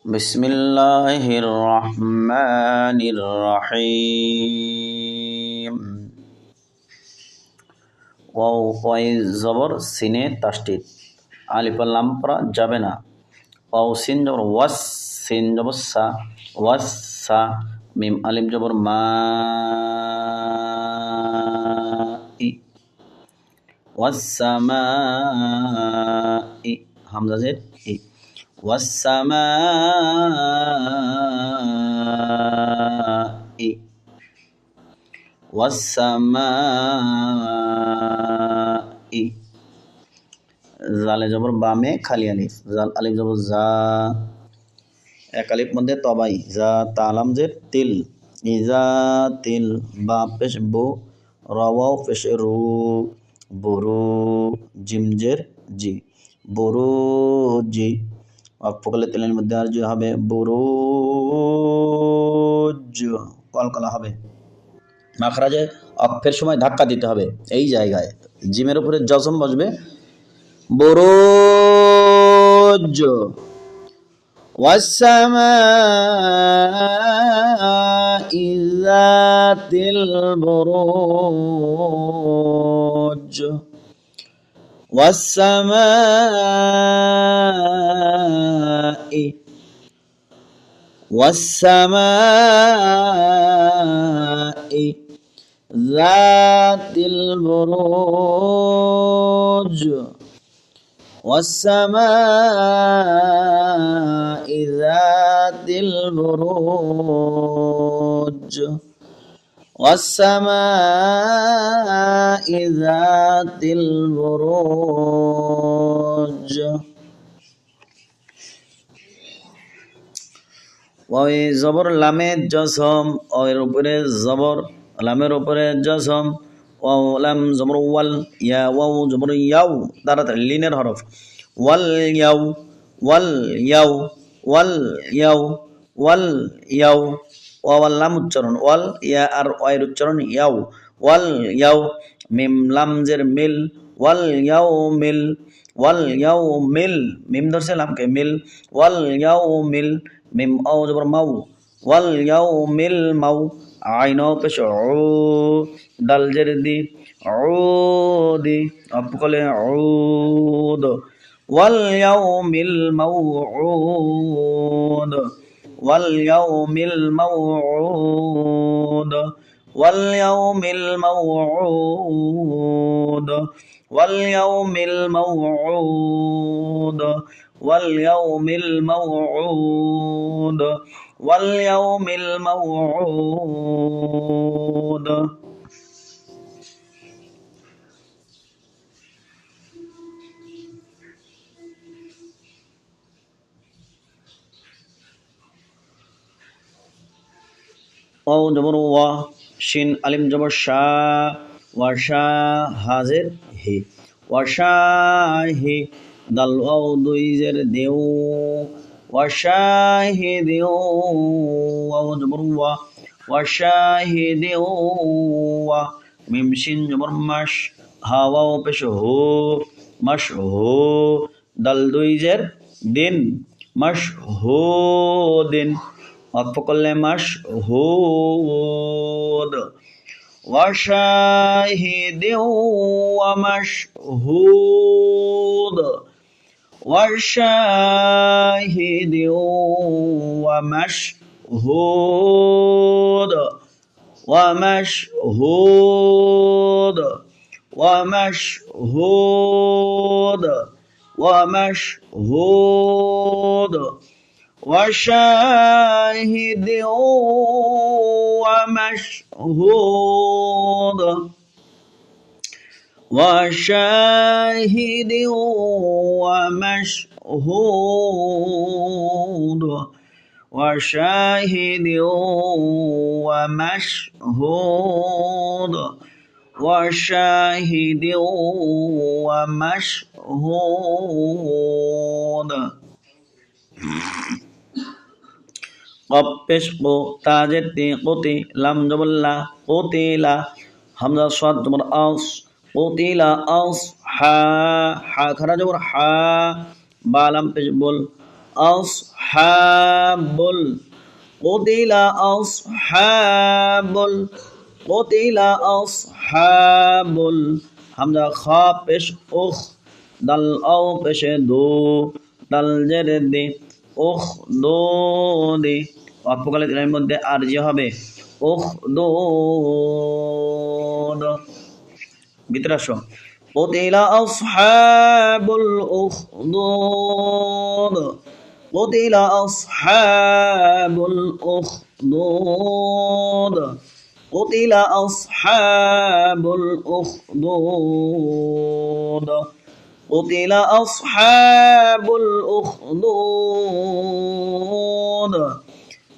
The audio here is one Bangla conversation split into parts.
বিসমিল্লাহির রহমানির রহিম। ওয়াও কয় জবর সিনে তাসদিদ, আলিফ লাম পড়া যাবে না। ওয়াও সিন জবর ওয়াস, সিন জবর সা, ওয়াসা। মিম আলিফ জবর মা, ই ওয়াসসামা, ই হামজা জের ই ওয়াসসামা, ই ওয়াসসামা, ই জালে জবর বামে খালি আলিফ, জাল আলিফ জবর জা, এক আলিফ মধ্যে তবাই, জা তালাম জের তিল, ইজা তিল। বা পেশ বো, রাওয়াও পেশ রু, বুরু, জিম জের জি, বুরু জি। অক্ষ করলে তেলের মধ্যে আর যে হবে বুরুজ, কলকলা হবে। মাখরাজে অক্ষের সময় ধাক্কা দিতে হবে, এই জায়গায় জিমের উপরে জজম বসবে, বুরুজ। ওয়াসসামাই যাতিল বুরুজ, ওয়াসসামাই, ওয়াসসামাই যাতিল বুরুজ, ওয়াসসামাই যাতিল বুরুজ, ওয়াসসামাই যাতিল বুরুজ। ওই জবর লামে জসম, ওর উপরে জবর, লামের উপরে জসম। ওয়াও লাম জবর ওয়াল, ইয়া ওয়াও জবর ইয়াও, তাড়াতাড়ি লিনের হরফ। ওয়াল ইয়াও, ওয়াল ইয়াও, ওয়াল ইয়াও, ওয়াল ইয়াও। ওয়াও লাম উচ্চারণ, ওয়াল ইয়া আর ওয়ের উচ্চারণ ইয়াও, ওয়াল ইয়াও। মিম লাম জের মিল, ওয়াল ইয়াও মিল, ওয়াল ইয়াও মিল, মিম ধরছে লামকে মিল, ওয়াল ইয়াও মিল। মিম আও জবর মাউ, ওয়াল ইয়াও মিল মাউ। আইন পেশ ও, দাল জের দি, দি আপকলে উদ, ওয়াল ইয়াও মিল মাউউদ, ওয়াল ইয়াও মিল মাউউদ, ওয়াল ইয়াও মিল মাউউদ, ওয়াল ইয়াও মিল মাউউদ, ওয়াল ইয়াও মিল মাউউদ, ওয়াল ইয়াও মিল মাউউদ। ওয়াও জবর ওয়া, শিন আলিম জবর শা, ওয়াশা হাজের হি, ওয়াশাহি। দাল ওয়াও দুই জের দেও, ওয়াশাহিদিউ। ওয়াও জবর ওয়া, ওয়াশাহিদিউ ওয়া। মিম শিন জবর মাশ, হা ওয়াও পেশ হু, মাশ হু। দাল দুই জের দিন, মাশ হু দিন। অক্ষ করলে মাশ হুদ। ওয়াশাহিদিউ ওয়া মাশহুদ, ওয়াশাহিদিউ ওয়া মাশহুদ, ওয়া মাশহুদ, ওয়া মাশহুদ, ওয়া মাশহুদ। وشاهد ومشهود، وشاهد ومشهود، وشاهد ومشهود، وشاهد ومشهود। কব পেশ কো, তাজের তি কোতি, লাম জবল্লা কোতিলা, হামজা সাদ জবর আস, কোতিলা আস, হা হা খারা জবর হা, বা লাম পেশ বল, আসহাবুল কুতিলা আসহাবুল কুতিলা আসহাবুল হামজা খা পেশ উখ দাল আও পেশে দো দাল জেরে দে উখ দো দে অল্পকালে দিনের মধ্যে আর যে হবে উখ দো ভিতরে আসো قتل أصحاب الأخدود قتل أصحاب الأخدود قتل أصحاب الأخدود قتل أصحاب الأخدود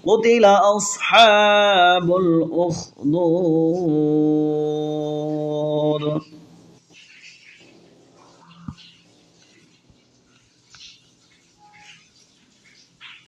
قتل أصحاب الأخدود